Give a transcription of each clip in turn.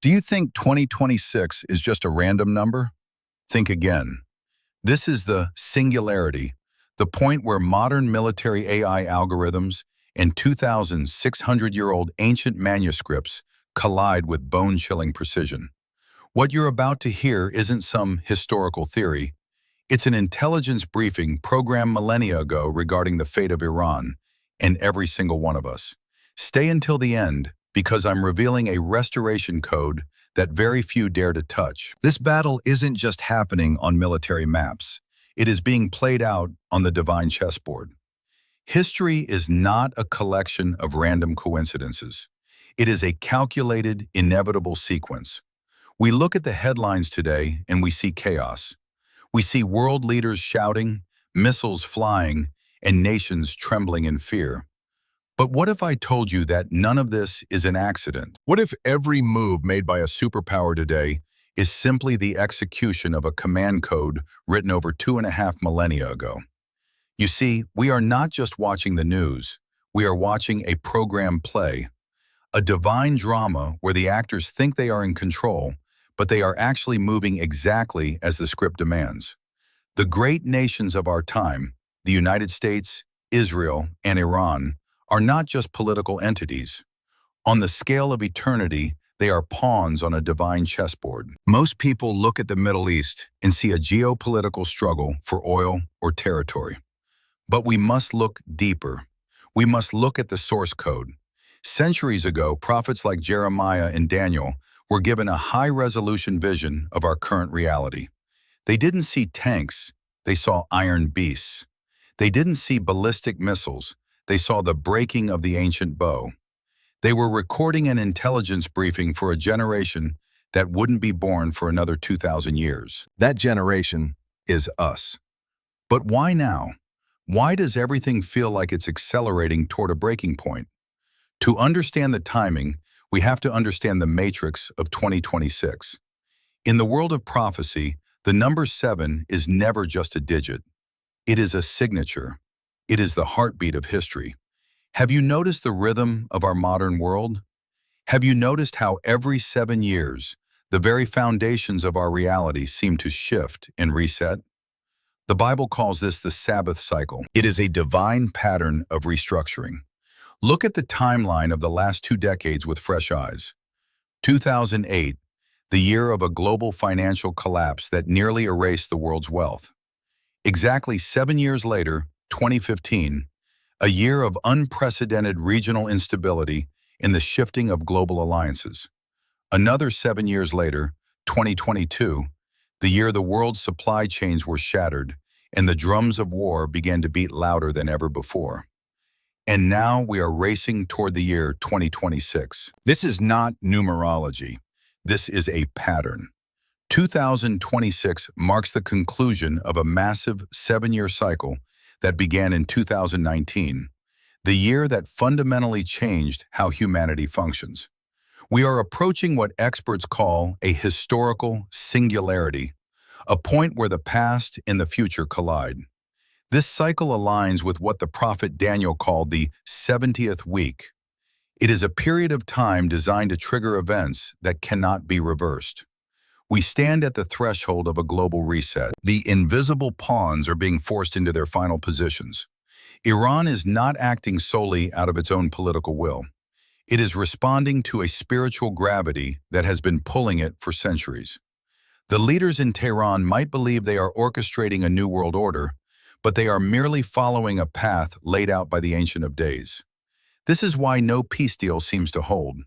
Do you think 2026 is just a random number? Think again. This is the singularity, the point where modern military AI algorithms and 2,600-year-old ancient manuscripts collide with bone-chilling precision. What you're about to hear isn't some historical theory. It's an intelligence briefing programmed millennia ago regarding the fate of Iran and every single one of us. Stay until the end, because I'm revealing a restoration code that very few dare to touch. This battle isn't just happening on military maps. It is being played out on the divine chessboard. History is not a collection of random coincidences. It is a calculated, inevitable sequence. We look at the headlines today and we see chaos. We see world leaders shouting, missiles flying, and nations trembling in fear. But what if I told you that none of this is an accident? What if every move made by a superpower today is simply the execution of a command code written over 2.5 millennia ago? You see, we are not just watching the news, we are watching a program play, a divine drama where the actors think they are in control, but they are actually moving exactly as the script demands. The great nations of our time, the United States, Israel, and Iran, are not just political entities. On the scale of eternity, they are pawns on a divine chessboard. Most people look at the Middle East and see a geopolitical struggle for oil or territory. But we must look deeper. We must look at the source code. Centuries ago, prophets like Jeremiah and Daniel were given a high-resolution vision of our current reality. They didn't see tanks, they saw iron beasts. They didn't see ballistic missiles, they saw the breaking of the ancient bow. They were recording an intelligence briefing for a generation that wouldn't be born for another 2,000 years. That generation is us. But why now? Why does everything feel like it's accelerating toward a breaking point? To understand the timing, we have to understand the matrix of 2026. In the world of prophecy, the number 7 is never just a digit. It is a signature. It is the heartbeat of history. Have you noticed the rhythm of our modern world? Have you noticed how every 7 years, the very foundations of our reality seem to shift and reset? The Bible calls this the Sabbath cycle. It is a divine pattern of restructuring. Look at the timeline of the last 2 decades with fresh eyes. 2008, the year of a global financial collapse that nearly erased the world's wealth. Exactly 7 years later, 2015, a year of unprecedented regional instability in the shifting of global alliances. Another 7 years later, 2022, the year the world's supply chains were shattered and the drums of war began to beat louder than ever before. And now we are racing toward the year 2026. This is not numerology. This is a pattern. 2026 marks the conclusion of a massive 7-year cycle that began in 2019, the year that fundamentally changed how humanity functions. We are approaching what experts call a historical singularity, a point where the past and the future collide. This cycle aligns with what the prophet Daniel called the 70th week. It is a period of time designed to trigger events that cannot be reversed. We stand at the threshold of a global reset. The invisible pawns are being forced into their final positions. Iran is not acting solely out of its own political will. It is responding to a spiritual gravity that has been pulling it for centuries. The leaders in Tehran might believe they are orchestrating a new world order, but they are merely following a path laid out by the Ancient of Days. This is why no peace deal seems to hold.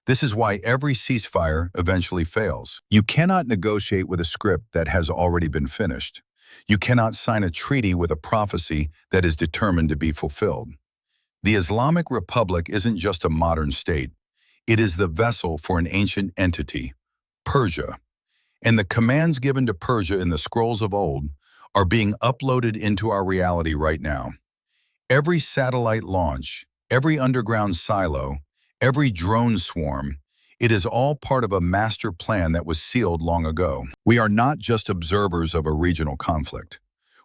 This is why every ceasefire eventually fails. You cannot negotiate with a script that has already been finished. You cannot sign a treaty with a prophecy that is determined to be fulfilled. The Islamic Republic isn't just a modern state. It is the vessel for an ancient entity, Persia. And the commands given to Persia in the scrolls of old are being uploaded into our reality right now. Every satellite launch, every underground silo, every drone swarm, it is all part of a master plan that was sealed long ago. We are not just observers of a regional conflict.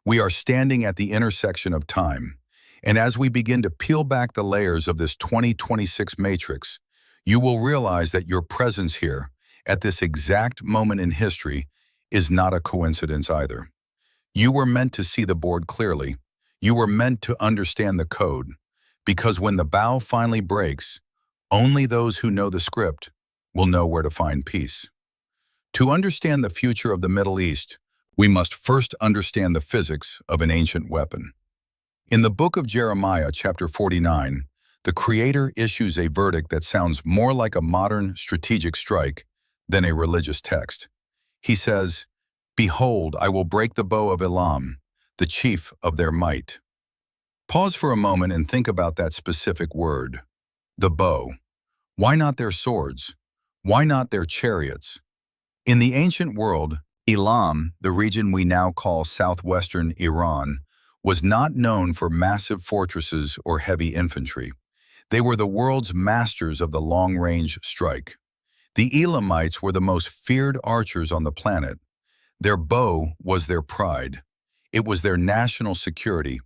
We are standing at the intersection of time. And as we begin to peel back the layers of this 2026 matrix, you will realize that your presence here at this exact moment in history is not a coincidence either. You were meant to see the board clearly. You were meant to understand the code, because when the bow finally breaks, only those who know the script will know where to find peace. To understand the future of the Middle East, we must first understand the physics of an ancient weapon. In the book of Jeremiah, chapter 49, the Creator issues a verdict that sounds more like a modern strategic strike than a religious text. He says, "Behold, I will break the bow of Elam, the chief of their might." Pause for a moment and think about that specific word, the bow. Why not their swords? Why not their chariots? In the ancient world, Elam, the region we now call southwestern Iran, was not known for massive fortresses or heavy infantry. They were the world's masters of the long-range strike. The Elamites were the most feared archers on the planet. Their bow was their pride. It was their national security.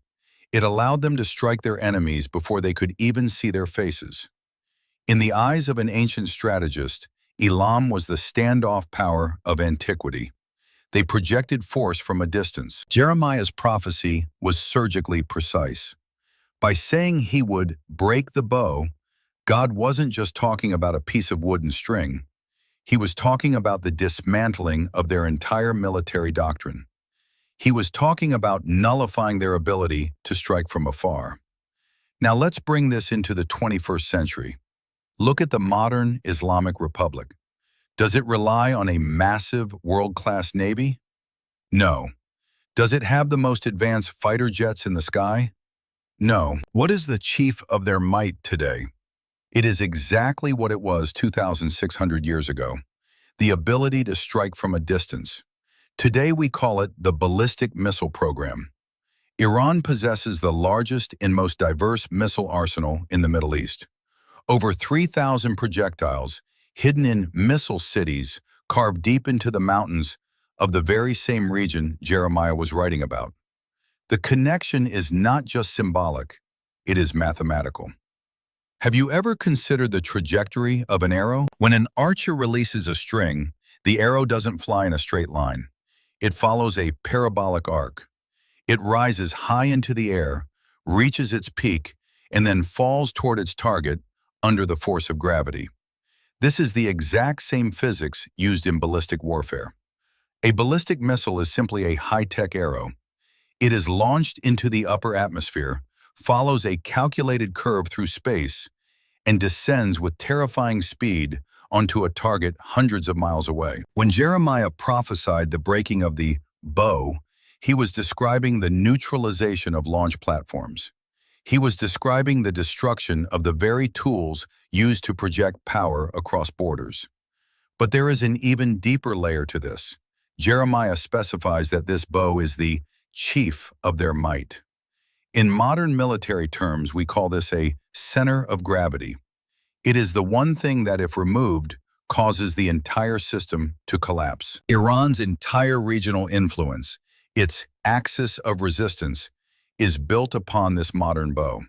It allowed them to strike their enemies before they could even see their faces. In the eyes of an ancient strategist, Elam was the standoff power of antiquity. They projected force from a distance. Jeremiah's prophecy was surgically precise. By saying he would break the bow, God wasn't just talking about a piece of wood and string. He was talking about the dismantling of their entire military doctrine. He was talking about nullifying their ability to strike from afar. Now let's bring this into the 21st century. Look at the modern Islamic Republic. Does it rely on a massive world-class navy? No. Does it have the most advanced fighter jets in the sky? No. What is the chief of their might today? It is exactly what it was 2,600 years ago, the ability to strike from a distance. Today we call it the ballistic missile program. Iran possesses the largest and most diverse missile arsenal in the Middle East. Over 3,000 projectiles hidden in missile cities carved deep into the mountains of the very same region Jeremiah was writing about. The connection is not just symbolic, it is mathematical. Have you ever considered the trajectory of an arrow? When an archer releases a string, the arrow doesn't fly in a straight line. It follows a parabolic arc. It rises high into the air, reaches its peak, and then falls toward its target under the force of gravity. This is the exact same physics used in ballistic warfare. A ballistic missile is simply a high-tech arrow. It is launched into the upper atmosphere, follows a calculated curve through space, and descends with terrifying speed onto a target hundreds of miles away. When Jeremiah prophesied the breaking of the bow, he was describing the neutralization of launch platforms. He was describing the destruction of the very tools used to project power across borders. But there is an even deeper layer to this. Jeremiah specifies that this bow is the chief of their might. In modern military terms, we call this a center of gravity. It is the one thing that, if removed, causes the entire system to collapse. Iran's entire regional influence, its axis of resistance, is built upon this modern bow.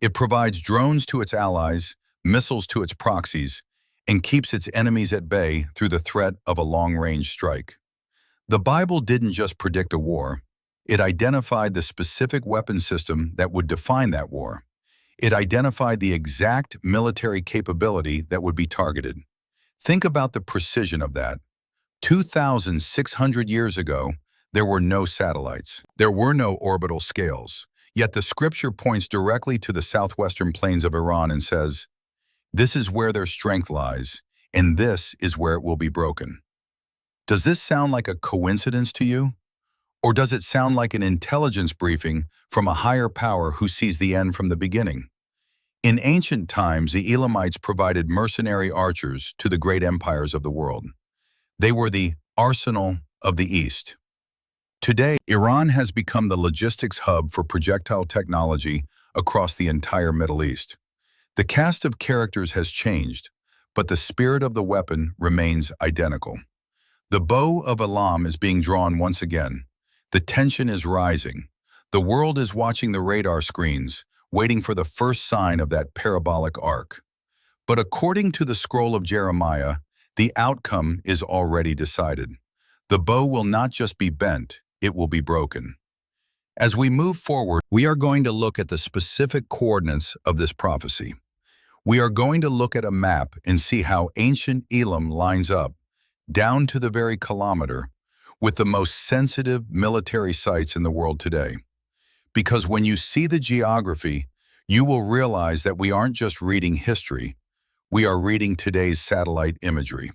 It provides drones to its allies, missiles to its proxies, and keeps its enemies at bay through the threat of a long-range strike. The Bible didn't just predict a war. It identified the specific weapon system that would define that war. It identified the exact military capability that would be targeted. Think about the precision of that. 2,600 years ago, there were no satellites. There were no orbital scales. Yet the scripture points directly to the southwestern plains of Iran and says, "This is where their strength lies, and this is where it will be broken." Does this sound like a coincidence to you? Or does it sound like an intelligence briefing from a higher power who sees the end from the beginning? In ancient times, the Elamites provided mercenary archers to the great empires of the world. They were the arsenal of the East. Today, Iran has become the logistics hub for projectile technology across the entire Middle East. The cast of characters has changed, but the spirit of the weapon remains identical. The bow of Elam is being drawn once again. The tension is rising. The world is watching the radar screens, waiting for the first sign of that parabolic arc. But according to the scroll of Jeremiah, The outcome is already decided. The bow will not just be bent, it will be broken. As we move forward, we are going to look at the specific coordinates of this prophecy. We are going to look at a map and see how ancient Elam lines up, down to the very kilometer, with the most sensitive military sites in the world today. Because when you see the geography, you will realize that we aren't just reading history, we are reading today's satellite imagery.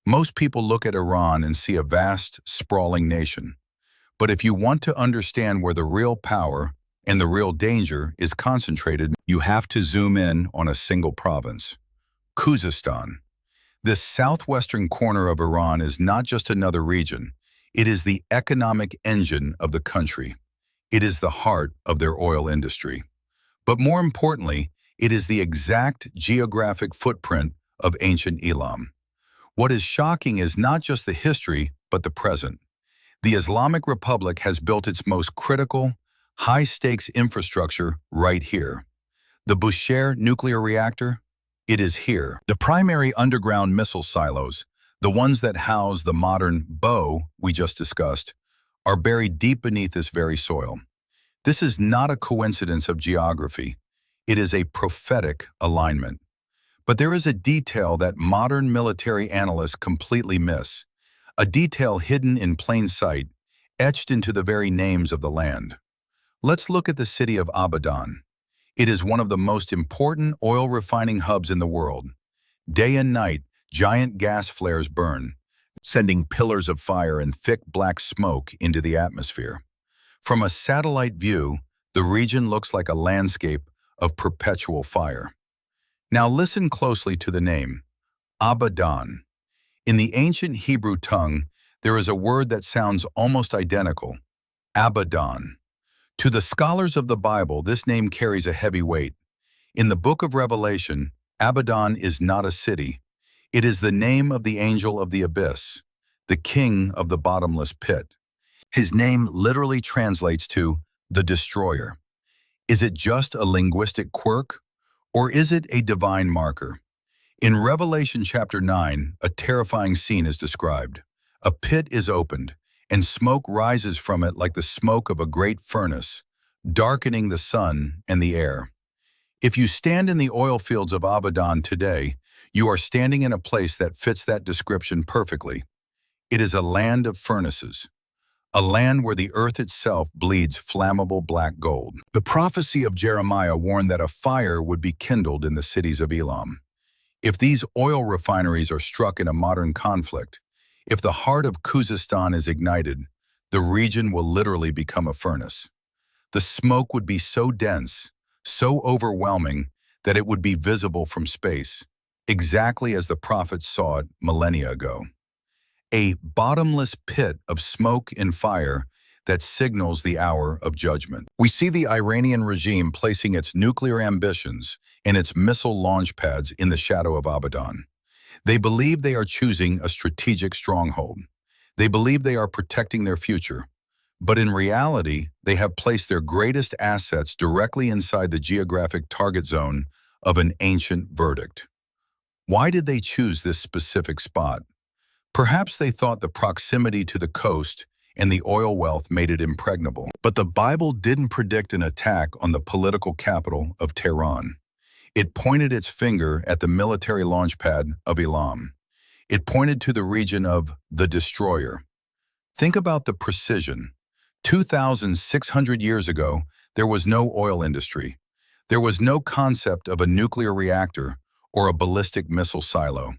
Most people look at Iran and see a vast, sprawling nation. But if you want to understand where the real power and the real danger is concentrated, you have to zoom in on a single province, Khuzestan. This southwestern corner of Iran is not just another region. It is the economic engine of the country. It is the heart of their oil industry. But more importantly, it is the exact geographic footprint of ancient Elam. What is shocking is not just the history, but the present. The Islamic Republic has built its most critical, high-stakes infrastructure right here. The Bushehr nuclear reactor? It is here. The primary underground missile silos, the ones that house the modern bow we just discussed, are buried deep beneath this very soil. This is not a coincidence of geography. It is a prophetic alignment. But there is a detail that modern military analysts completely miss. A detail hidden in plain sight, etched into the very names of the land. Let's look at the city of Abadan. It is one of the most important oil refining hubs in the world. Day and night, giant gas flares burn, sending pillars of fire and thick black smoke into the atmosphere. From a satellite view, the region looks like a landscape of perpetual fire. Now listen closely to the name, Abaddon. In the ancient Hebrew tongue, there is a word that sounds almost identical, Abaddon. To the scholars of the Bible, this name carries a heavy weight. In the book of Revelation, Abaddon is not a city. It is the name of the angel of the abyss, the king of the bottomless pit. His name literally translates to the destroyer. Is it just a linguistic quirk, or is it a divine marker? In Revelation chapter 9, a terrifying scene is described. A pit is opened, and smoke rises from it like the smoke of a great furnace, darkening the sun and the air. If you stand in the oil fields of Abadan today, you are standing in a place that fits that description perfectly. It is a land of furnaces, a land where the earth itself bleeds flammable black gold. The prophecy of Jeremiah warned that a fire would be kindled in the cities of Elam. If these oil refineries are struck in a modern conflict, if the heart of Khuzestan is ignited, the region will literally become a furnace. The smoke would be so dense, so overwhelming, that it would be visible from space, exactly as the prophets saw it millennia ago. A bottomless pit of smoke and fire that signals the hour of judgment. We see the Iranian regime placing its nuclear ambitions and its missile launch pads in the shadow of Abadan. They believe they are choosing a strategic stronghold. They believe they are protecting their future. But in reality, they have placed their greatest assets directly inside the geographic target zone of an ancient verdict. Why did they choose this specific spot? Perhaps they thought the proximity to the coast and the oil wealth made it impregnable. But the Bible didn't predict an attack on the political capital of Tehran. It pointed its finger at the military launch pad of Elam. It pointed to the region of the destroyer. Think about the precision. 2,600 years ago, there was no oil industry. There was no concept of a nuclear reactor or a ballistic missile silo.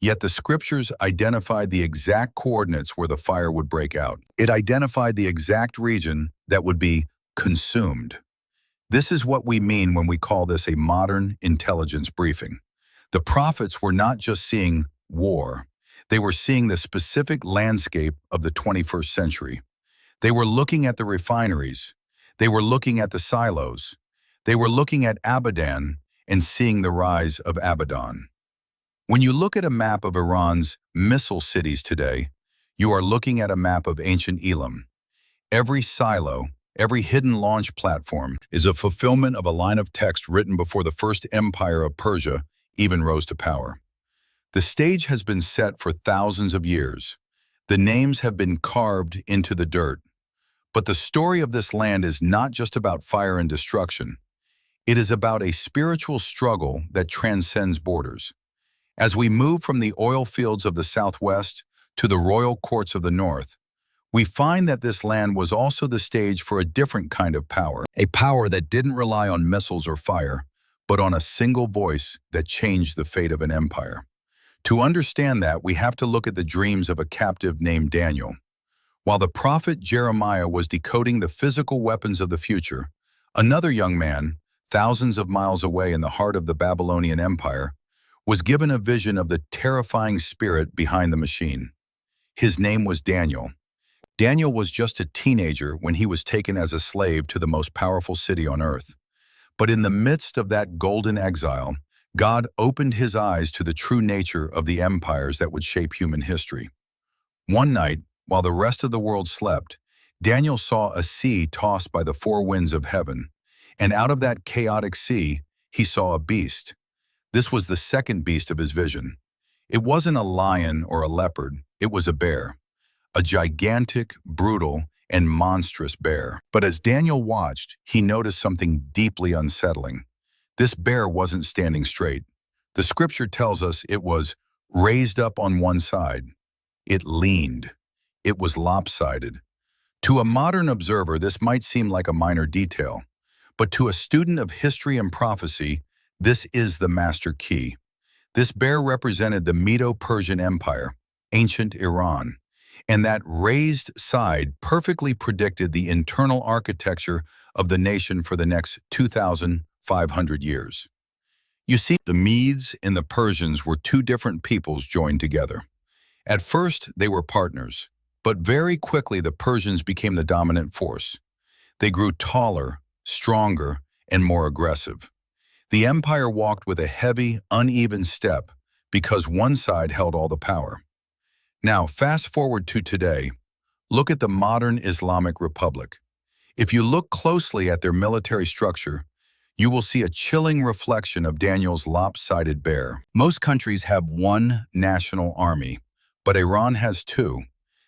Yet the scriptures identified the exact coordinates where the fire would break out. It identified the exact region that would be consumed. This is what we mean when we call this a modern intelligence briefing. The prophets were not just seeing war. They were seeing the specific landscape of the 21st century. They were looking at the refineries. They were looking at the silos. They were looking at Abadan and seeing the rise of Abaddon. When you look at a map of Iran's missile cities today, you are looking at a map of ancient Elam. Every silo, every hidden launch platform is a fulfillment of a line of text written before the first empire of Persia even rose to power. The stage has been set for thousands of years. The names have been carved into the dirt. But the story of this land is not just about fire and destruction. It is about a spiritual struggle that transcends borders. As we move from the oil fields of the southwest to the royal courts of the north, we find that this land was also the stage for a different kind of power, a power that didn't rely on missiles or fire, but on a single voice that changed the fate of an empire. To understand that, we have to look at the dreams of a captive named Daniel. While the prophet Jeremiah was decoding the physical weapons of the future, another young man, thousands of miles away in the heart of the Babylonian Empire, was given a vision of the terrifying spirit behind the machine. His name was Daniel. Daniel was just a teenager when he was taken as a slave to the most powerful city on earth. But in the midst of that golden exile, God opened his eyes to the true nature of the empires that would shape human history. One night, while the rest of the world slept, Daniel saw a sea tossed by the four winds of heaven, and out of that chaotic sea, he saw a beast. This was the second beast of his vision. It wasn't a lion or a leopard, it was a bear. A gigantic, brutal, and monstrous bear. But as Daniel watched, he noticed something deeply unsettling. This bear wasn't standing straight. The scripture tells us it was raised up on one side. It leaned. It was lopsided. To a modern observer, this might seem like a minor detail, but to a student of history and prophecy, this is the master key. This bear represented the Medo-Persian Empire, ancient Iran, and that raised side perfectly predicted the internal architecture of the nation for the next 2,500 years. You see, the Medes and the Persians were two different peoples joined together. At first, they were partners, but very quickly the Persians became the dominant force. They grew taller, stronger, and more aggressive. The empire walked with a heavy, uneven step because one side held all the power. Now, fast forward to today. Look at the modern Islamic Republic. If you look closely at their military structure, you will see a chilling reflection of Daniel's lopsided bear. Most countries have one national army, but Iran has two.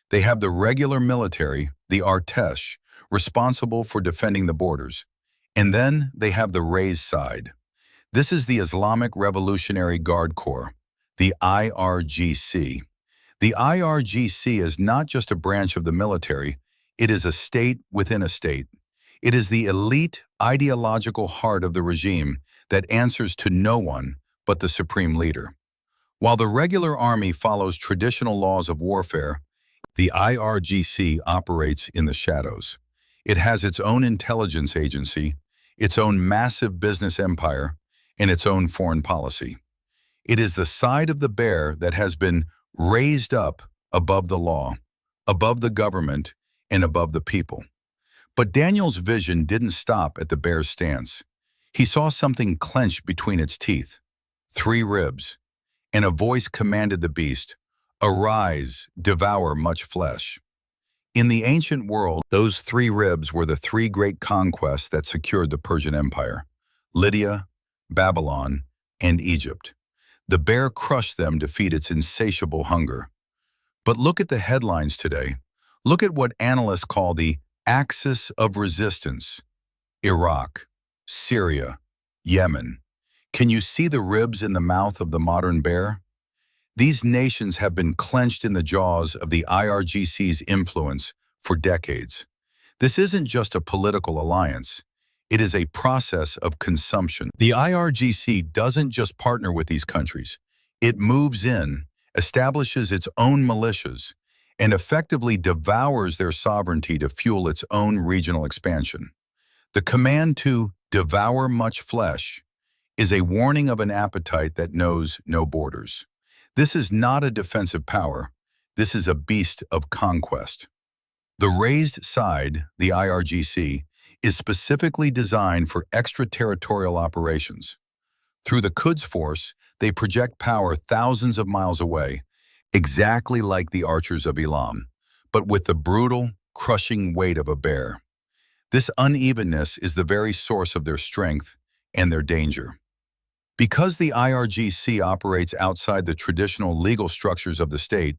They have the regular military, the Artesh, responsible for defending the borders. And then they have the raised side. This is the Islamic Revolutionary Guard Corps, the IRGC. The IRGC is not just a branch of the military, it is a state within a state. It is the elite ideological heart of the regime that answers to no one but the supreme leader. While the regular army follows traditional laws of warfare, the IRGC operates in the shadows. It has its own intelligence agency, its own massive business empire, and its own foreign policy. It is the side of the bear that has been raised up above the law, above the government, and above the people. But Daniel's vision didn't stop at the bear's stance. He saw something clenched between its teeth, 3 ribs, and a voice commanded the beast, "Arise, devour much flesh." In the ancient world, those 3 ribs were the 3 great conquests that secured the Persian Empire: Lydia, Babylon, and Egypt. The bear crushed them to feed its insatiable hunger. But look at the headlines today. Look at what analysts call the axis of resistance: Iraq, Syria, Yemen. Can you see the ribs in the mouth of the modern bear? These nations have been clenched in the jaws of the IRGC's influence for decades. This isn't just a political alliance. It is a process of consumption. The IRGC doesn't just partner with these countries. It moves in, establishes its own militias, and effectively devours their sovereignty to fuel its own regional expansion. The command to devour much flesh is a warning of an appetite that knows no borders. This is not a defensive power. This is a beast of conquest. The raised side, the IRGC, is specifically designed for extraterritorial operations. Through the Quds Force, they project power thousands of miles away, exactly like the archers of Elam, but with the brutal, crushing weight of a bear. This unevenness is the very source of their strength and their danger. Because the IRGC operates outside the traditional legal structures of the state,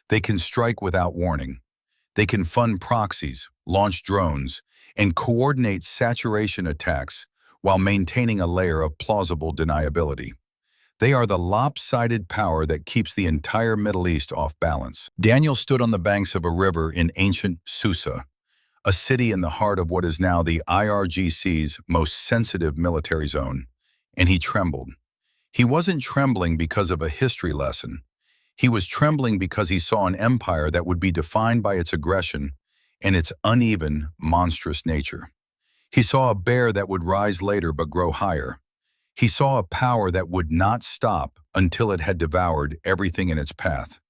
they can strike without warning. They can fund proxies, launch drones, and coordinate saturation attacks while maintaining a layer of plausible deniability. They are the lopsided power that keeps the entire Middle East off balance. Daniel stood on the banks of a river in ancient Susa, a city in the heart of what is now the IRGC's most sensitive military zone, and he trembled. He wasn't trembling because of a history lesson. He was trembling because he saw an empire that would be defined by its aggression and its uneven, monstrous nature. He saw a bear that would rise later but grow higher. He saw a power that would not stop until it had devoured everything in its path.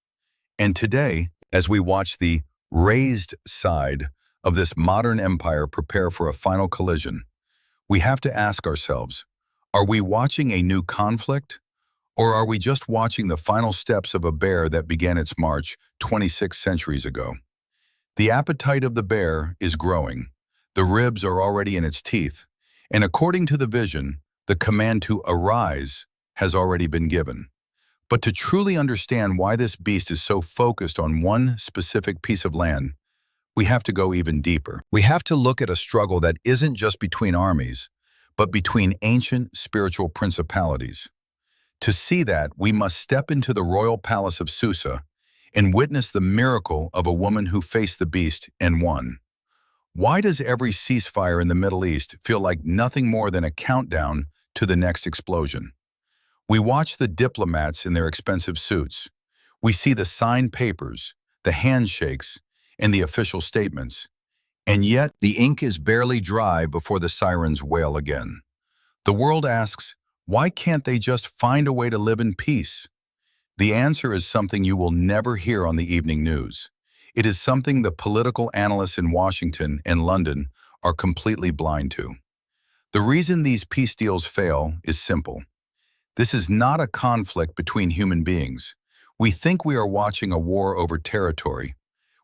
And today, as we watch the raised side of this modern empire prepare for a final collision, we have to ask ourselves, are we watching a new conflict, or are we just watching the final steps of a bear that began its march 26 centuries ago? The appetite of the bear is growing. The ribs are already in its teeth. And according to the vision, the command to arise has already been given. But to truly understand why this beast is so focused on one specific piece of land, we have to go even deeper. We have to look at a struggle that isn't just between armies, but between ancient spiritual principalities. To see that, we must step into the royal palace of Susa and witness the miracle of a woman who faced the beast and won. Why does every ceasefire in the Middle East feel like nothing more than a countdown to the next explosion? We watch the diplomats in their expensive suits. We see the signed papers, the handshakes, and the official statements. And yet, the ink is barely dry before the sirens wail again. The world asks, why can't they just find a way to live in peace? The answer is something you will never hear on the evening news. It is something the political analysts in Washington and London are completely blind to. The reason these peace deals fail is simple. This is not a conflict between human beings. We think we are watching a war over territory.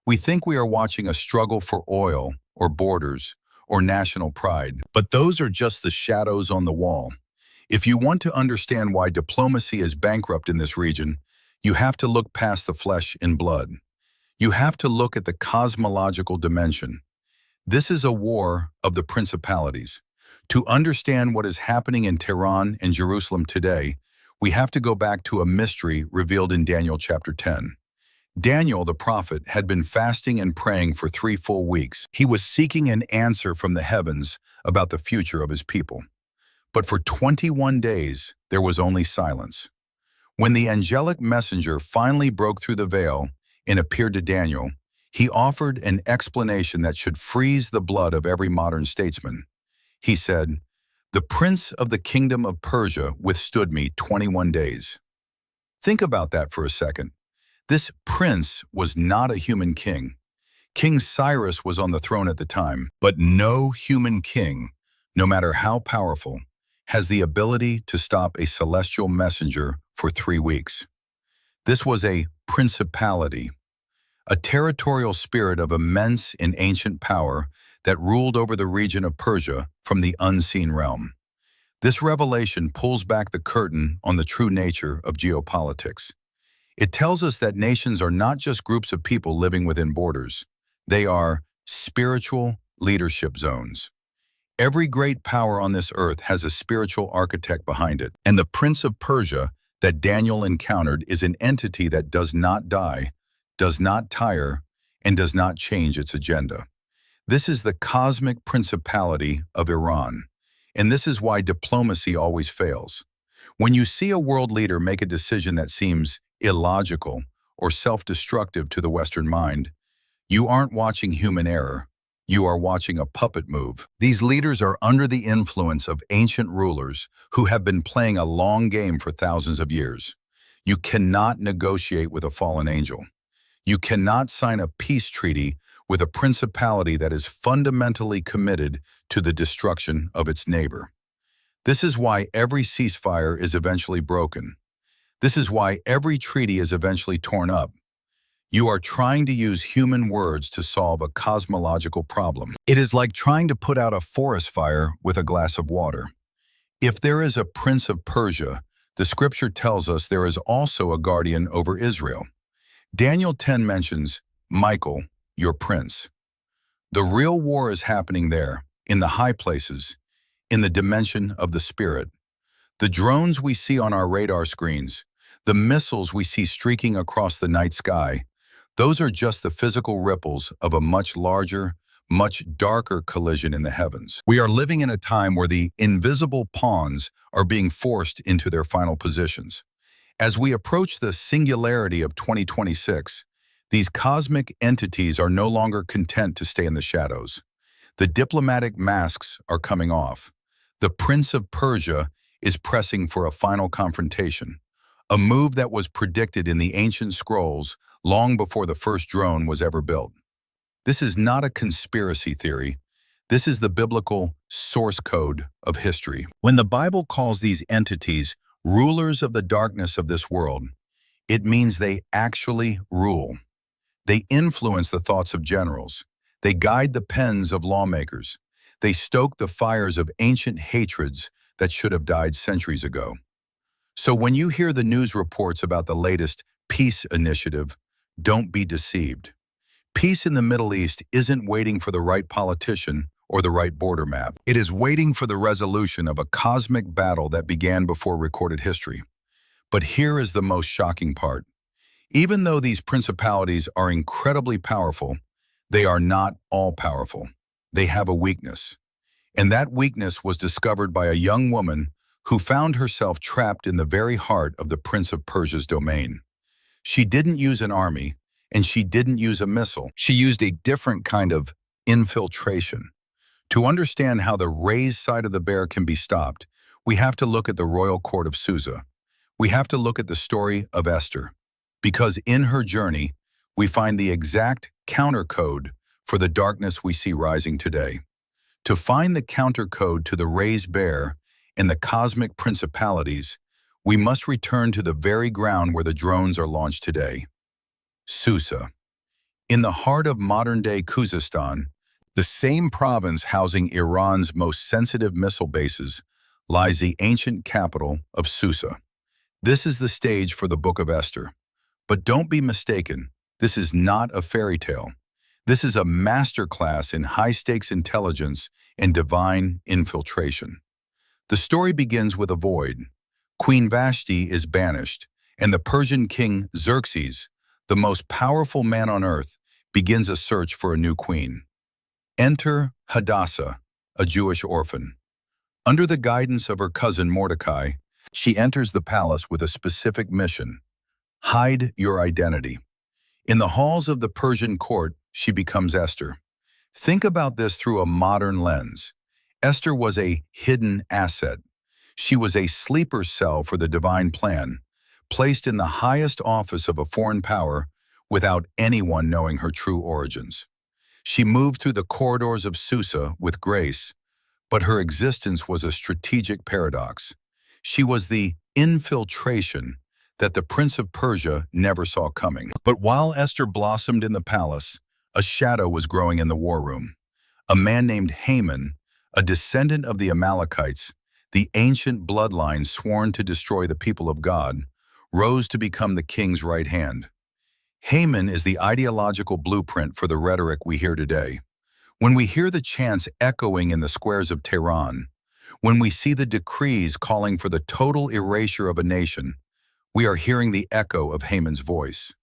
We think we are watching a struggle for oil or borders or national pride. But those are just the shadows on the wall. If you want to understand why diplomacy is bankrupt in this region, you have to look past the flesh and blood. You have to look at the cosmological dimension. This is a war of the principalities. To understand what is happening in Tehran and Jerusalem today, we have to go back to a mystery revealed in Daniel chapter 10. Daniel, the prophet, had been fasting and praying for 3 full weeks. He was seeking an answer from the heavens about the future of his people. But for 21 days, there was only silence. When the angelic messenger finally broke through the veil and appeared to Daniel, he offered an explanation that should freeze the blood of every modern statesman. He said, "The prince of the kingdom of Persia withstood me 21 days." Think about that for a second. This prince was not a human king. King Cyrus was on the throne at the time, but no human king, no matter how powerful, has the ability to stop a celestial messenger for 3 weeks. This was a principality, a territorial spirit of immense and ancient power that ruled over the region of Persia from the unseen realm. This revelation pulls back the curtain on the true nature of geopolitics. It tells us that nations are not just groups of people living within borders. They are spiritual leadership zones. Every great power on this earth has a spiritual architect behind it, and the Prince of Persia that Daniel encountered is an entity that does not die, does not tire, and does not change its agenda. This is the cosmic principality of Iran, and this is why diplomacy always fails. When you see a world leader make a decision that seems illogical or self-destructive to the Western mind, you aren't watching human error. You are watching a puppet move. These leaders are under the influence of ancient rulers who have been playing a long game for thousands of years. You cannot negotiate with a fallen angel. You cannot sign a peace treaty with a principality that is fundamentally committed to the destruction of its neighbor. This is why every ceasefire is eventually broken. This is why every treaty is eventually torn up. You are trying to use human words to solve a cosmological problem. It is like trying to put out a forest fire with a glass of water. If there is a prince of Persia, the scripture tells us there is also a guardian over Israel. Daniel 10 mentions Michael, your prince. The real war is happening there, in the high places, in the dimension of the spirit. The drones we see on our radar screens, the missiles we see streaking across the night sky, those are just the physical ripples of a much larger, much darker collision in the heavens. We are living in a time where the invisible pawns are being forced into their final positions. As we approach the singularity of 2026, these cosmic entities are no longer content to stay in the shadows. The diplomatic masks are coming off. The Prince of Persia is pressing for a final confrontation, a move that was predicted in the ancient scrolls long before the first drone was ever built. This is not a conspiracy theory. This is the biblical source code of history. When the Bible calls these entities rulers of the darkness of this world, it means they actually rule. They influence the thoughts of generals. They guide the pens of lawmakers. They stoke the fires of ancient hatreds that should have died centuries ago. So when you hear the news reports about the latest peace initiative, don't be deceived. Peace in the Middle East isn't waiting for the right politician or the right border map. It is waiting for the resolution of a cosmic battle that began before recorded history. But here is the most shocking part. Even though these principalities are incredibly powerful, they are not all-powerful. They have a weakness. And that weakness was discovered by a young woman who found herself trapped in the very heart of the Prince of Persia's domain. She didn't use an army, and she didn't use a missile. She used a different kind of infiltration. To understand how the raised side of the bear can be stopped, we have to look at the royal court of Susa. We have to look at the story of Esther, because in her journey, we find the exact counter code for the darkness we see rising today. To find the counter code to the raised bear and the cosmic principalities, we must return to the very ground where the drones are launched today. Susa. In the heart of modern-day Khuzestan, the same province housing Iran's most sensitive missile bases, lies the ancient capital of Susa. This is the stage for the Book of Esther. But don't be mistaken, this is not a fairy tale. This is a masterclass in high-stakes intelligence and divine infiltration. The story begins with a void. Queen Vashti is banished, and the Persian king Xerxes, the most powerful man on earth, begins a search for a new queen. Enter Hadassah, a Jewish orphan. Under the guidance of her cousin Mordecai, she enters the palace with a specific mission: hide your identity. In the halls of the Persian court, she becomes Esther. Think about this through a modern lens. Esther was a hidden asset. She was a sleeper cell for the divine plan, placed in the highest office of a foreign power without anyone knowing her true origins. She moved through the corridors of Susa with grace, but her existence was a strategic paradox. She was the infiltration that the Prince of Persia never saw coming. But while Esther blossomed in the palace, a shadow was growing in the war room. A man named Haman, a descendant of the Amalekites, the ancient bloodline sworn to destroy the people of God, rose to become the king's right hand. Haman is the ideological blueprint for the rhetoric we hear today. When we hear the chants echoing in the squares of Tehran, when we see the decrees calling for the total erasure of a nation, we are hearing the echo of Haman's voice.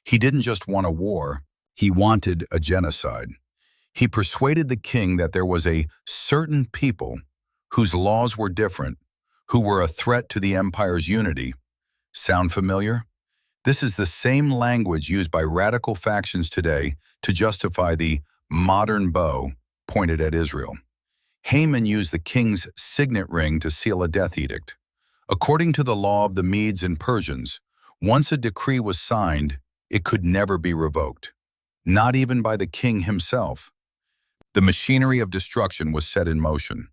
He didn't just want a war, he wanted a genocide. He persuaded the king that there was a certain people whose laws were different, who were a threat to the empire's unity. Sound familiar? This is the same language used by radical factions today to justify the modern bow pointed at Israel. Haman used the king's signet ring to seal a death edict. According to the law of the Medes and Persians, once a decree was signed, it could never be revoked, not even by the king himself. The machinery of destruction was set in motion.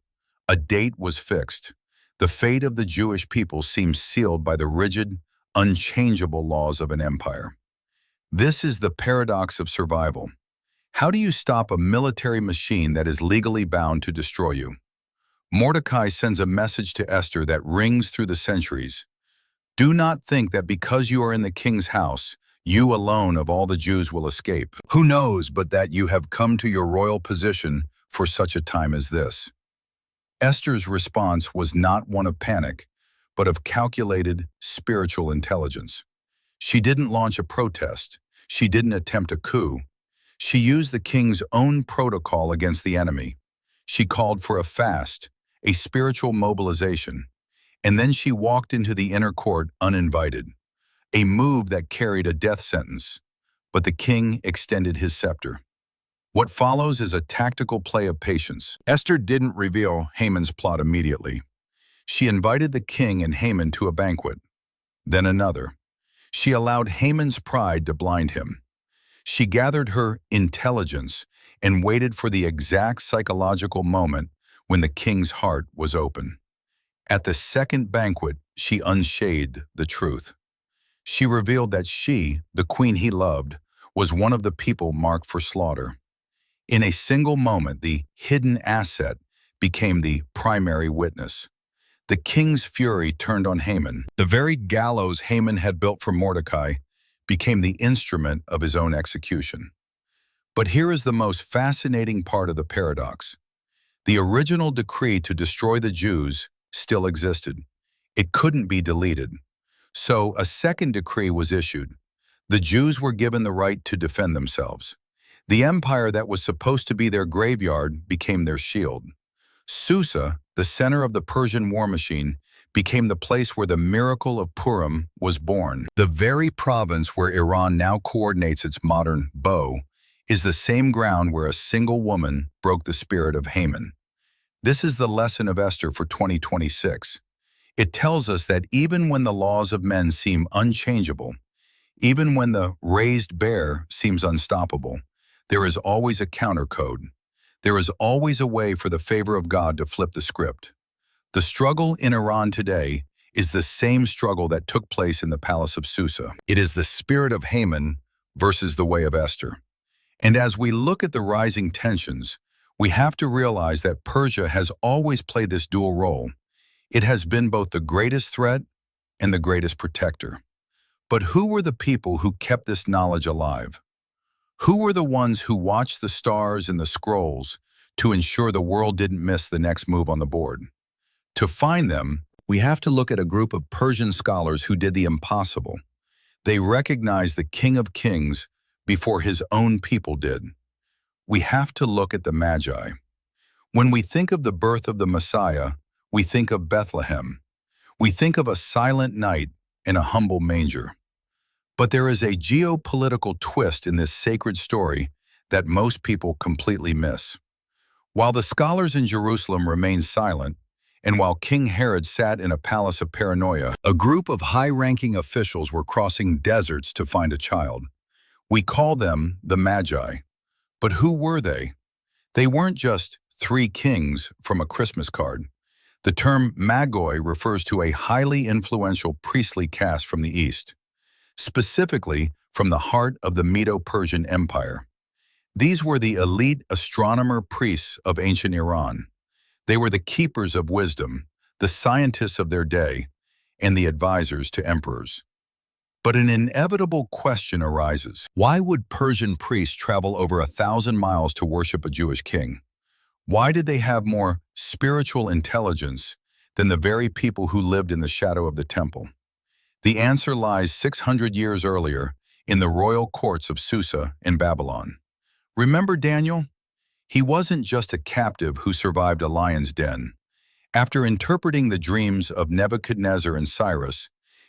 A date was fixed. The fate of the Jewish people seemed sealed by the rigid, unchangeable laws of an empire. This is the paradox of survival. How do you stop a military machine that is legally bound to destroy you? Mordecai sends a message to Esther that rings through the centuries. Do not think that because you are in the king's house, you alone of all the Jews will escape. Who knows but that you have come to your royal position for such a time as this? Esther's response was not one of panic, but of calculated spiritual intelligence. She didn't launch a protest. She didn't attempt a coup. She used the king's own protocol against the enemy. She called for a fast, a spiritual mobilization, and then she walked into the inner court uninvited, a move that carried a death sentence, but the king extended his scepter. What follows is a tactical play of patience. Esther didn't reveal Haman's plot immediately. She invited the king and Haman to a banquet, then another. She allowed Haman's pride to blind him. She gathered her intelligence and waited for the exact psychological moment when the king's heart was open. At the second banquet, she unsheathed the truth. She revealed that she, the queen he loved, was one of the people marked for slaughter. In a single moment, the hidden asset became the primary witness. The king's fury turned on Haman. The very gallows Haman had built for Mordecai became the instrument of his own execution. But here is the most fascinating part of the paradox. The original decree to destroy the Jews still existed. It couldn't be deleted. So a second decree was issued. The Jews were given the right to defend themselves. The empire that was supposed to be their graveyard became their shield. Susa, the center of the Persian war machine, became the place where the miracle of Purim was born. The very province where Iran now coordinates its modern bow is the same ground where a single woman broke the spirit of Haman. This is the lesson of Esther for 2026. It tells us that even when the laws of men seem unchangeable, even when the raised bear seems unstoppable, there is always a countercode. There is always a way for the favor of God to flip the script. The struggle in Iran today is the same struggle that took place in the palace of Susa. It is the spirit of Haman versus the way of Esther. And as we look at the rising tensions, we have to realize that Persia has always played this dual role. It has been both the greatest threat and the greatest protector. But who were the people who kept this knowledge alive? Who were the ones who watched the stars and the scrolls to ensure the world didn't miss the next move on the board? To find them, we have to look at a group of Persian scholars who did the impossible. They recognized the King of Kings before his own people did. We have to look at the Magi. When we think of the birth of the Messiah, we think of Bethlehem. We think of a silent night and a humble manger. But there is a geopolitical twist in this sacred story that most people completely miss. While the scholars in Jerusalem remained silent, and while King Herod sat in a palace of paranoia, a group of high-ranking officials were crossing deserts to find a child. We call them the Magi. But who were they? They weren't just three kings from a Christmas card. The term Magoi refers to a highly influential priestly caste from the East, specifically from the heart of the Medo-Persian Empire. These were the elite astronomer priests of ancient Iran. They were the keepers of wisdom, the scientists of their day, and the advisors to emperors. But an inevitable question arises. Why would Persian priests travel over 1,000 miles to worship a Jewish king? Why did they have more spiritual intelligence than the very people who lived in the shadow of the temple? The answer lies 600 years earlier in the royal courts of Susa in Babylon. Remember Daniel? He wasn't just a captive who survived a lion's den. After interpreting the dreams of Nebuchadnezzar and Cyrus,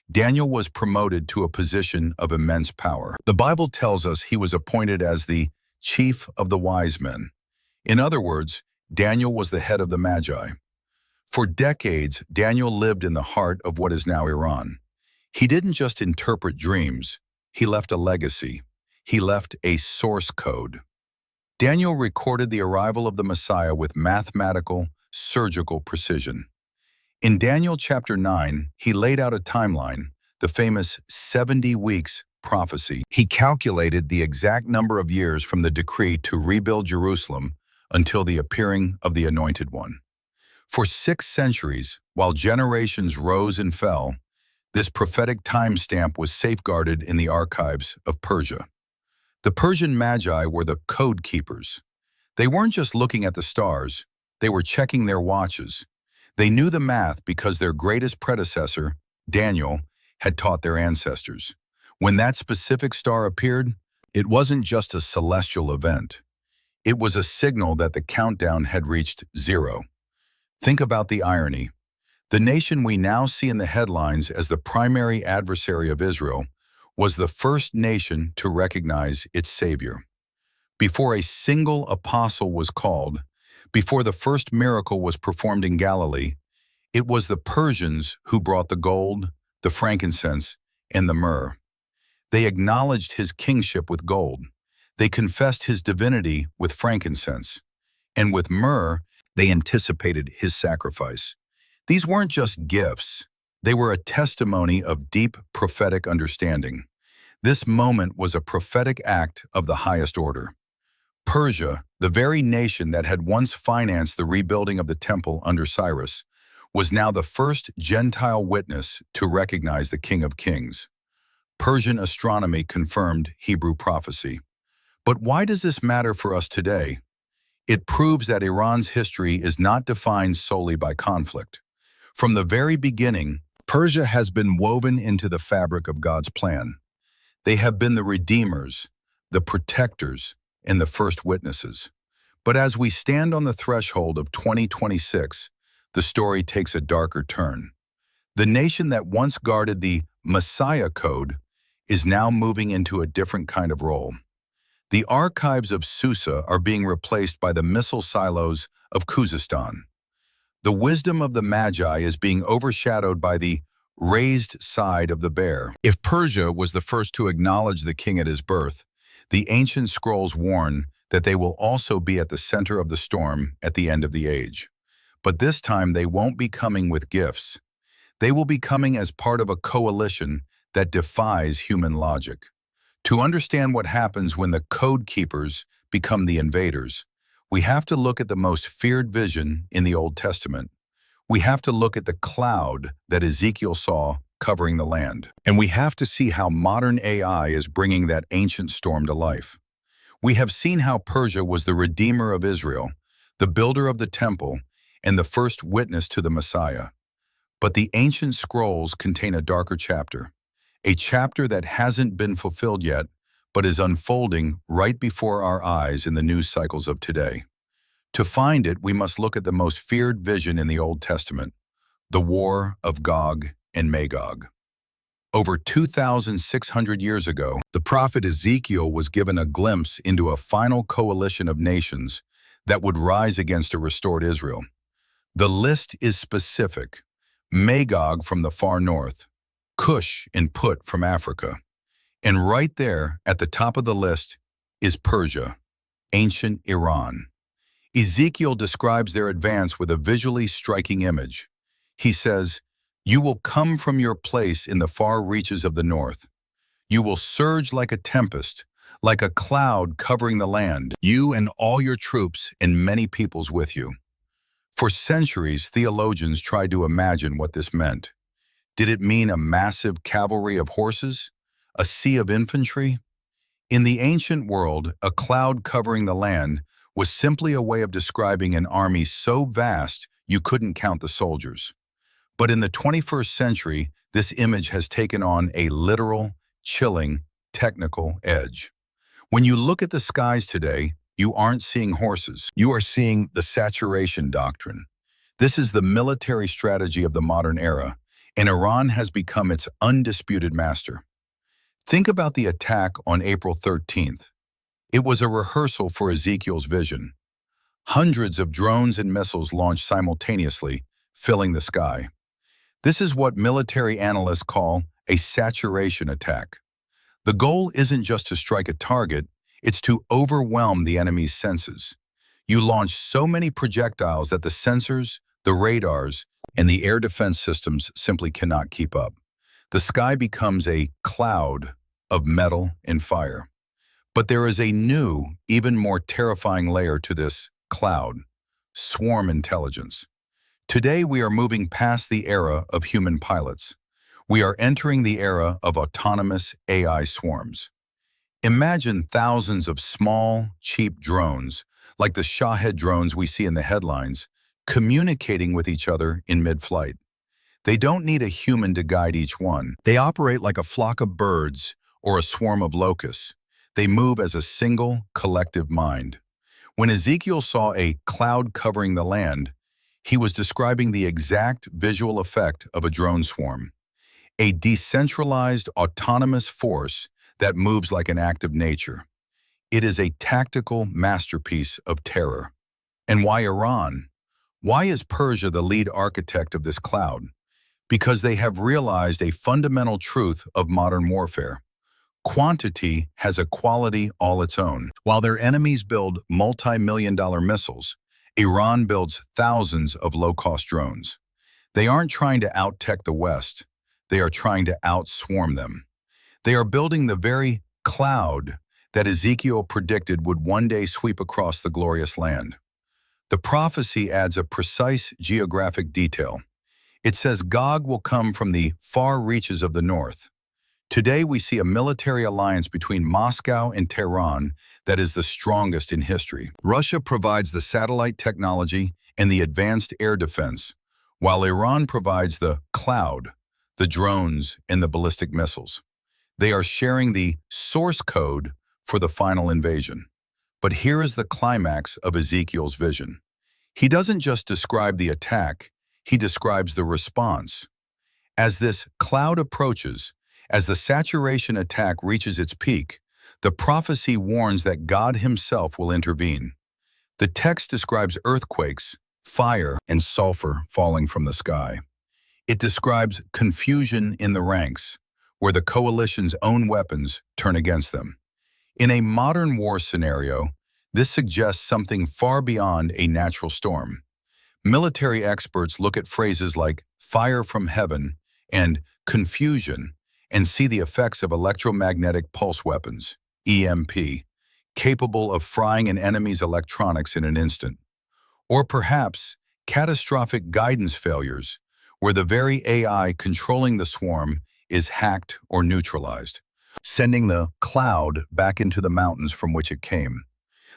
Daniel was promoted to a position of immense power. The Bible tells us he was appointed as the chief of the wise men. In other words, Daniel was the head of the Magi. For decades, Daniel lived in the heart of what is now Iran. He didn't just interpret dreams, he left a legacy. He left a source code. Daniel recorded the arrival of the Messiah with mathematical, surgical precision. In Daniel chapter 9, he laid out a timeline, the famous 70 weeks prophecy. He calculated the exact number of years from the decree to rebuild Jerusalem until the appearing of the Anointed One. For 6 centuries, while generations rose and fell, this prophetic timestamp was safeguarded in the archives of Persia. The Persian Magi were the code keepers. They weren't just looking at the stars, they were checking their watches. They knew the math because their greatest predecessor, Daniel, had taught their ancestors. When that specific star appeared, it wasn't just a celestial event. It was a signal that the countdown had reached 0. Think about the irony. The nation we now see in the headlines as the primary adversary of Israel was the first nation to recognize its Savior. Before a single apostle was called, before the first miracle was performed in Galilee, it was the Persians who brought the gold, the frankincense, and the myrrh. They acknowledged his kingship with gold. They confessed his divinity with frankincense. And with myrrh, they anticipated his sacrifice. These weren't just gifts. They were a testimony of deep prophetic understanding. This moment was a prophetic act of the highest order. Persia, the very nation that had once financed the rebuilding of the temple under Cyrus, was now the first Gentile witness to recognize the King of Kings. Persian astronomy confirmed Hebrew prophecy. But why does this matter for us today? It proves that Iran's history is not defined solely by conflict. From the very beginning, Persia has been woven into the fabric of God's plan. They have been the redeemers, the protectors, and the first witnesses. But as we stand on the threshold of 2026, the story takes a darker turn. The nation that once guarded the Messiah code is now moving into a different kind of role. The archives of Susa are being replaced by the missile silos of Khuzestan. The wisdom of the Magi is being overshadowed by the raised side of the bear. If Persia was the first to acknowledge the king at his birth, the ancient scrolls warn that they will also be at the center of the storm at the end of the age. But this time they won't be coming with gifts. They will be coming as part of a coalition that defies human logic. To understand what happens when the code keepers become the invaders, we have to look at the most feared vision in the Old Testament. We have to look at the cloud that Ezekiel saw covering the land. And we have to see how modern AI is bringing that ancient storm to life. We have seen how Persia was the redeemer of Israel, the builder of the temple, and the first witness to the Messiah. But the ancient scrolls contain a darker chapter, a chapter that hasn't been fulfilled yet, but is unfolding right before our eyes in the news cycles of today. To find it, we must look at the most feared vision in the Old Testament, the war of Gog and Magog. Over 2,600 years ago, the prophet Ezekiel was given a glimpse into a final coalition of nations that would rise against a restored Israel. The list is specific: Magog from the far north, Cush and Put from Africa. And right there at the top of the list is Persia, ancient Iran. Ezekiel describes their advance with a visually striking image. He says, "You will come from your place in the far reaches of the north. You will surge like a tempest, like a cloud covering the land, you and all your troops and many peoples with you." For centuries, theologians tried to imagine what this meant. Did it mean a massive cavalry of horses? A sea of infantry? In the ancient world, a cloud covering the land was simply a way of describing an army so vast you couldn't count the soldiers. But in the 21st century, this image has taken on a literal, chilling, technical edge. When you look at the skies today, you aren't seeing horses. You are seeing the saturation doctrine. This is the military strategy of the modern era, and Iran has become its undisputed master. Think about the attack on April 13th. It was a rehearsal for Ezekiel's vision. Hundreds of drones and missiles launched simultaneously, filling the sky. This is what military analysts call a saturation attack. The goal isn't just to strike a target, it's to overwhelm the enemy's senses. You launch so many projectiles that the sensors, the radars, and the air defense systems simply cannot keep up. The sky becomes a cloud of metal and fire. But there is a new, even more terrifying layer to this cloud: swarm intelligence. Today we are moving past the era of human pilots. We are entering the era of autonomous AI swarms. Imagine thousands of small, cheap drones, like the Shahed drones we see in the headlines, communicating with each other in mid-flight. They don't need a human to guide each one. They operate like a flock of birds or a swarm of locusts. They move as a single, collective mind. When Ezekiel saw a cloud covering the land, he was describing the exact visual effect of a drone swarm, a decentralized, autonomous force that moves like an act of nature. It is a tactical masterpiece of terror. And why Iran? Why is Persia the lead architect of this cloud? Because they have realized a fundamental truth of modern warfare. Quantity has a quality all its own. While their enemies build multi-million-dollar missiles, Iran builds thousands of low-cost drones. They aren't trying to out-tech the West. They are trying to out-swarm them. They are building the very cloud that Ezekiel predicted would one day sweep across the glorious land. The prophecy adds a precise geographic detail. It says Gog will come from the far reaches of the north. Today we see a military alliance between Moscow and Tehran that is the strongest in history. Russia provides the satellite technology and the advanced air defense, while Iran provides the cloud, the drones, and the ballistic missiles. They are sharing the source code for the final invasion. But here is the climax of Ezekiel's vision. He doesn't just describe the attack, he describes the response. As this cloud approaches, as the saturation attack reaches its peak, the prophecy warns that God himself will intervene. The text describes earthquakes, fire, and sulfur falling from the sky. It describes confusion in the ranks, where the coalition's own weapons turn against them. In a modern war scenario, this suggests something far beyond a natural storm. Military experts look at phrases like fire from heaven and confusion and see the effects of electromagnetic pulse weapons, EMP, capable of frying an enemy's electronics in an instant. Or perhaps catastrophic guidance failures, where the very AI controlling the swarm is hacked or neutralized, sending the cloud back into the mountains from which it came.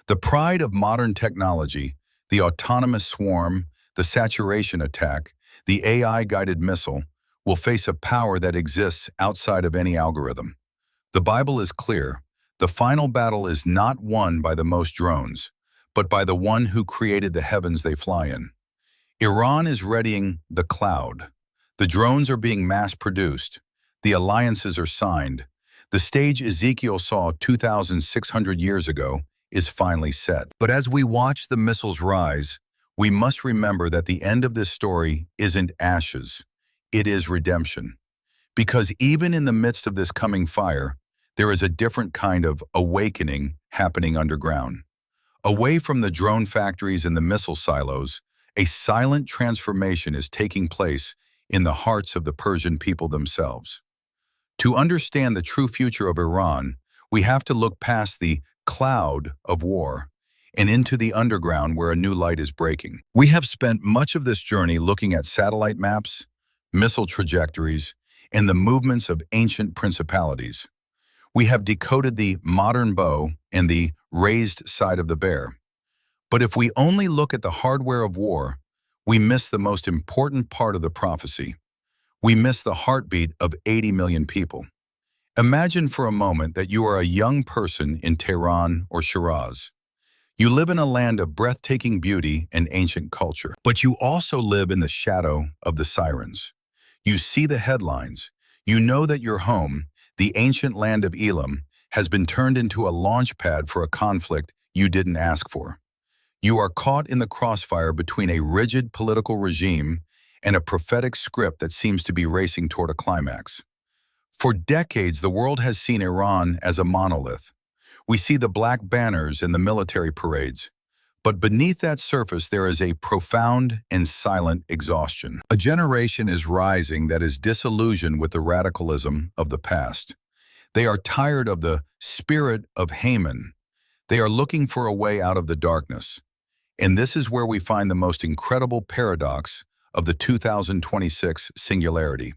The pride of modern technology, the autonomous swarm, the saturation attack, the AI-guided missile, will face a power that exists outside of any algorithm. The Bible is clear. The final battle is not won by the most drones, but by the one who created the heavens they fly in. Iran is readying the cloud. The drones are being mass-produced. The alliances are signed. The stage Ezekiel saw 2,600 years ago is finally set. But as we watch the missiles rise, we must remember that the end of this story isn't ashes. It is redemption. Because even in the midst of this coming fire, there is a different kind of awakening happening underground. Away from the drone factories and the missile silos, a silent transformation is taking place in the hearts of the Persian people themselves. To understand the true future of Iran, we have to look past the cloud of war and into the underground where a new light is breaking. We have spent much of this journey looking at satellite maps, missile trajectories, and the movements of ancient principalities. We have decoded the modern bow and the raised side of the bear. But if we only look at the hardware of war, we miss the most important part of the prophecy. We miss the heartbeat of 80 million people. Imagine for a moment that you are a young person in Tehran or Shiraz. You live in a land of breathtaking beauty and ancient culture, but you also live in the shadow of the sirens. You see the headlines. You know that your home, the ancient land of Elam, has been turned into a launch pad for a conflict you didn't ask for. You are caught in the crossfire between a rigid political regime and a prophetic script that seems to be racing toward a climax. For decades, the world has seen Iran as a monolith. We see the black banners and the military parades. But beneath that surface, there is a profound and silent exhaustion. A generation is rising that is disillusioned with the radicalism of the past. They are tired of the spirit of Haman. They are looking for a way out of the darkness. And this is where we find the most incredible paradox of the 2026 Singularity.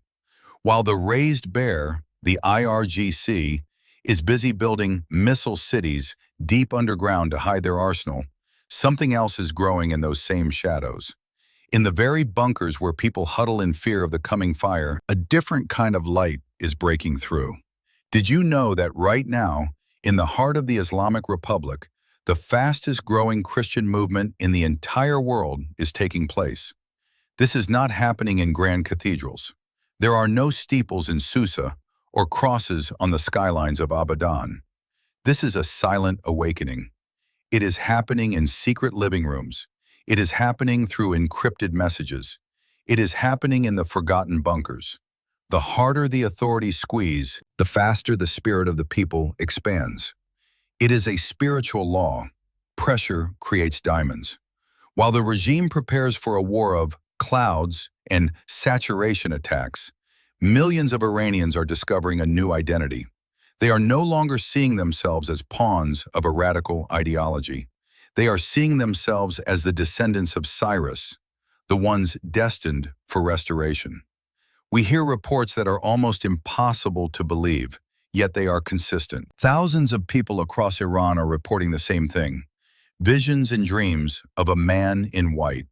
While the raised bear, the IRGC, is busy building missile cities deep underground to hide their arsenal, something else is growing in those same shadows. In the very bunkers where people huddle in fear of the coming fire, a different kind of light is breaking through. Did you know that right now, in the heart of the Islamic Republic, the fastest growing Christian movement in the entire world is taking place? This is not happening in grand cathedrals. There are no steeples in Susa or crosses on the skylines of Abadan. This is a silent awakening. It is happening in secret living rooms. It is happening through encrypted messages. It is happening in the forgotten bunkers. The harder the authorities squeeze, the faster the spirit of the people expands. It is a spiritual law. Pressure creates diamonds. While the regime prepares for a war of clouds and saturation attacks, millions of Iranians are discovering a new identity. They are no longer seeing themselves as pawns of a radical ideology. They are seeing themselves as the descendants of Cyrus, the ones destined for restoration. We hear reports that are almost impossible to believe, yet they are consistent. Thousands of people across Iran are reporting the same thing: visions and dreams of a man in white.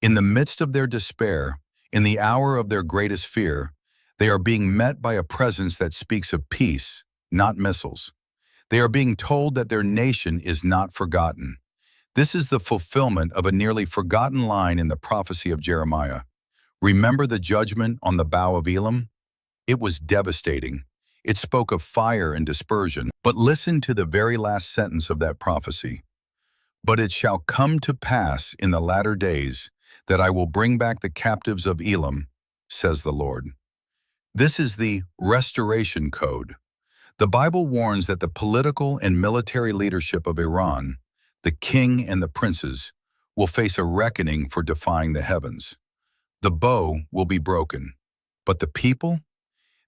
In the midst of their despair, in the hour of their greatest fear, they are being met by a presence that speaks of peace, not missiles. They are being told that their nation is not forgotten. This is the fulfillment of a nearly forgotten line in the prophecy of Jeremiah. Remember the judgment on the bow of Elam? It was devastating. It spoke of fire and dispersion. But listen to the very last sentence of that prophecy. But it shall come to pass in the latter days that I will bring back the captives of Elam, says the Lord. This is the restoration code. The Bible warns that the political and military leadership of Iran, the king and the princes, will face a reckoning for defying the heavens. The bow will be broken, but the people,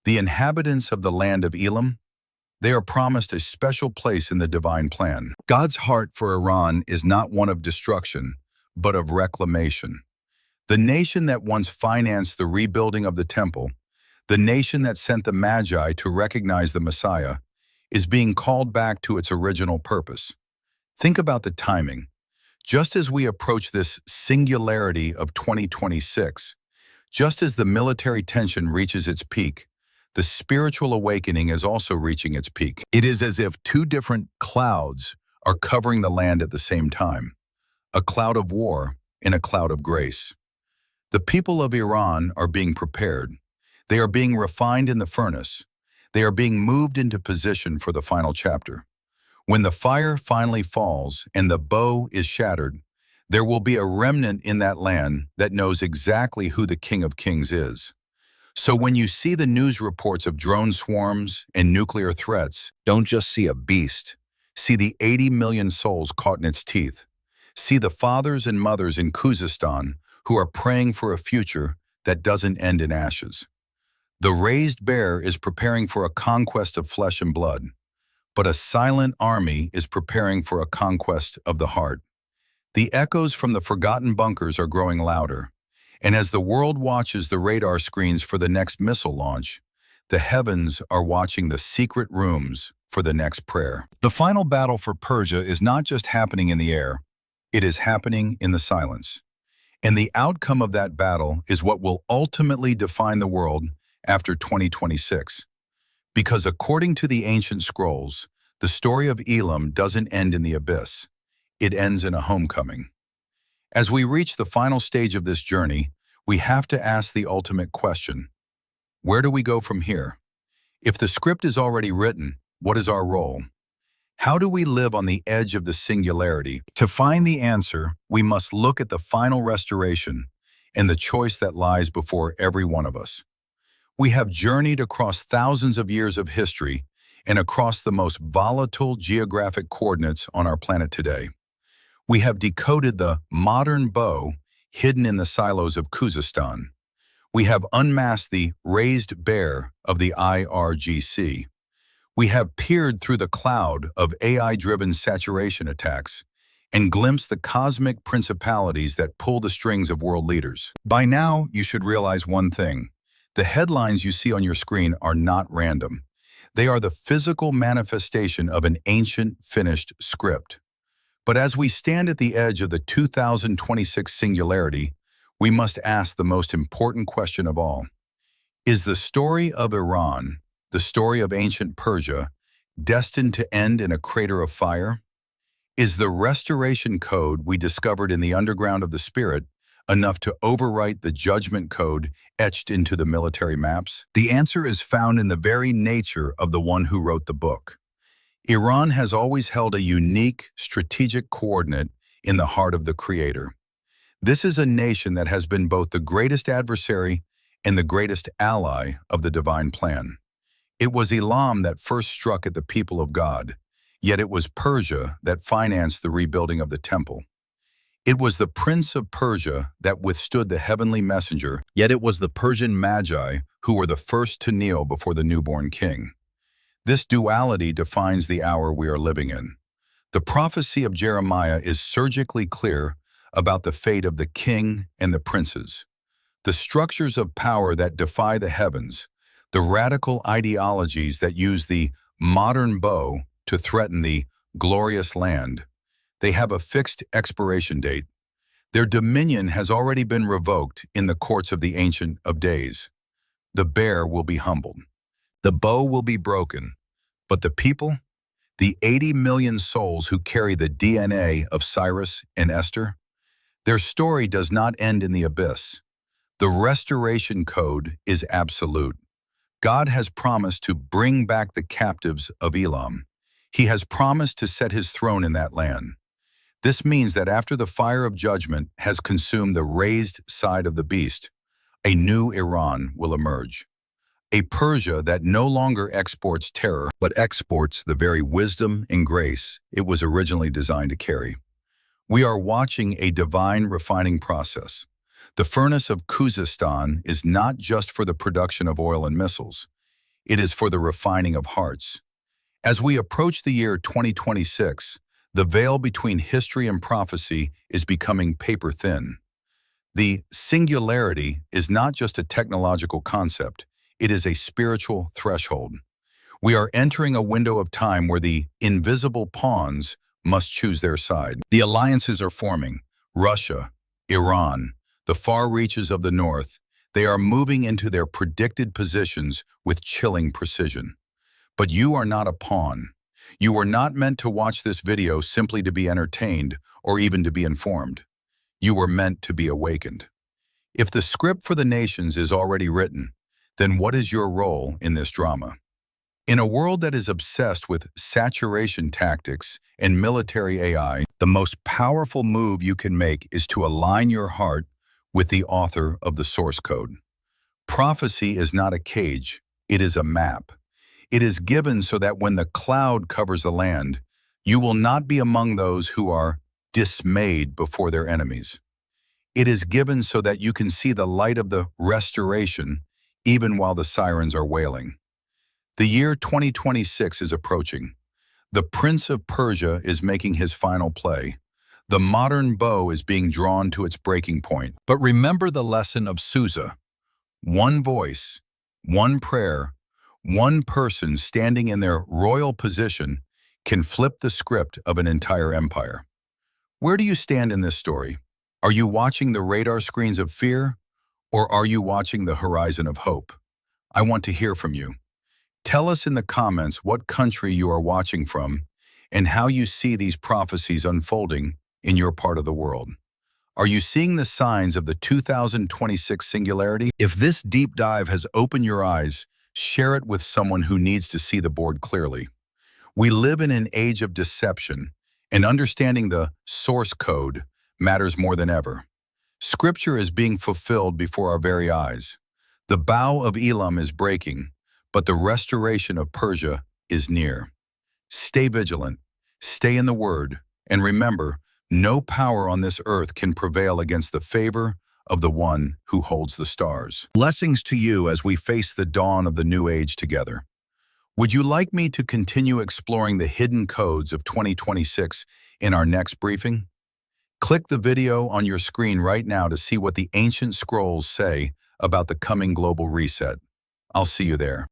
the inhabitants of the land of Elam, they are promised a special place in the divine plan. God's heart for Iran is not one of destruction, but of reclamation. The nation that once financed the rebuilding of the temple, the nation that sent the Magi to recognize the Messiah, is being called back to its original purpose. Think about the timing. Just as we approach this singularity of 2026, just as the military tension reaches its peak, the spiritual awakening is also reaching its peak. It is as if two different clouds are covering the land at the same time, a cloud of war and a cloud of grace. The people of Iran are being prepared. They are being refined in the furnace. They are being moved into position for the final chapter. When the fire finally falls and the bow is shattered, there will be a remnant in that land that knows exactly who the King of Kings is. So when you see the news reports of drone swarms and nuclear threats, don't just see a beast. See the 80 million souls caught in its teeth. See the fathers and mothers in Khuzestan who are praying for a future that doesn't end in ashes. The raised bear is preparing for a conquest of flesh and blood, but a silent army is preparing for a conquest of the heart. The echoes from the forgotten bunkers are growing louder, and as the world watches the radar screens for the next missile launch, the heavens are watching the secret rooms for the next prayer. The final battle for Persia is not just happening in the air, it is happening in the silence. And the outcome of that battle is what will ultimately define the world after 2026. Because according to the ancient scrolls, the story of Elam doesn't end in the abyss. It ends in a homecoming. As we reach the final stage of this journey, we have to ask the ultimate question: where do we go from here? If the script is already written, what is our role? How do we live on the edge of the singularity? To find the answer, we must look at the final restoration and the choice that lies before every one of us. We have journeyed across thousands of years of history and across the most volatile geographic coordinates on our planet today. We have decoded the modern bow hidden in the silos of Khuzestan. We have unmasked the raised bear of the IRGC. We have peered through the cloud of AI-driven saturation attacks, and glimpse the cosmic principalities that pull the strings of world leaders. By now, you should realize one thing. The headlines you see on your screen are not random. They are the physical manifestation of an ancient, finished script. But as we stand at the edge of the 2026 singularity, we must ask the most important question of all. Is the story of Iran, the story of ancient Persia, destined to end in a crater of fire? Is the restoration code we discovered in the underground of the spirit enough to overwrite the judgment code etched into the military maps? The answer is found in the very nature of the one who wrote the book. Iran has always held a unique, strategic coordinate in the heart of the Creator. This is a nation that has been both the greatest adversary and the greatest ally of the divine plan. It was Elam that first struck at the people of God, yet it was Persia that financed the rebuilding of the temple. It was the prince of Persia that withstood the heavenly messenger, yet it was the Persian magi who were the first to kneel before the newborn king. This duality defines the hour we are living in. The prophecy of Jeremiah is surgically clear about the fate of the king and the princes. The structures of power that defy the heavens, the radical ideologies that use the modern bow to threaten the glorious land, they have a fixed expiration date. Their dominion has already been revoked in the courts of the Ancient of Days. The bear will be humbled. The bow will be broken. But the people, the 80 million souls who carry the DNA of Cyrus and Esther, their story does not end in the abyss. The restoration code is absolute. God has promised to bring back the captives of Elam. He has promised to set his throne in that land. This means that after the fire of judgment has consumed the raised side of the beast, a new Iran will emerge. A Persia that no longer exports terror, but exports the very wisdom and grace it was originally designed to carry. We are watching a divine refining process. The furnace of Khuzestan is not just for the production of oil and missiles. It is for the refining of hearts. As we approach the year 2026, the veil between history and prophecy is becoming paper thin. The singularity is not just a technological concept. It is a spiritual threshold. We are entering a window of time where the invisible pawns must choose their side. The alliances are forming. Russia, Iran, the far reaches of the north, they are moving into their predicted positions with chilling precision. But you are not a pawn. You were not meant to watch this video simply to be entertained or even to be informed. You were meant to be awakened. If the script for the nations is already written, then what is your role in this drama? In a world that is obsessed with saturation tactics and military AI, the most powerful move you can make is to align your heart with the author of the source code. Prophecy is not a cage, it is a map. It is given so that when the cloud covers the land, you will not be among those who are dismayed before their enemies. It is given so that you can see the light of the restoration even while the sirens are wailing. The year 2026 is approaching. The Prince of Persia is making his final play. The modern bow is being drawn to its breaking point. But remember the lesson of Susa. One voice, one prayer, one person standing in their royal position can flip the script of an entire empire. Where do you stand in this story? Are you watching the radar screens of fear? Or are you watching the horizon of hope? I want to hear from you. Tell us in the comments what country you are watching from and how you see these prophecies unfolding in your part of the world. Are you seeing the signs of the 2026 singularity? If this deep dive has opened your eyes, share it with someone who needs to see the board clearly. We live in an age of deception, and understanding the source code matters more than ever. Scripture is being fulfilled before our very eyes. The bow of Elam is breaking, but the restoration of Persia is near. Stay vigilant, stay in the Word, and remember, no power on this earth can prevail against the favor of the one who holds the stars. Blessings to you as we face the dawn of the new age together. Would you like me to continue exploring the hidden codes of 2026 in our next briefing? Click the video on your screen right now to see what the ancient scrolls say about the coming global reset. I'll see you there.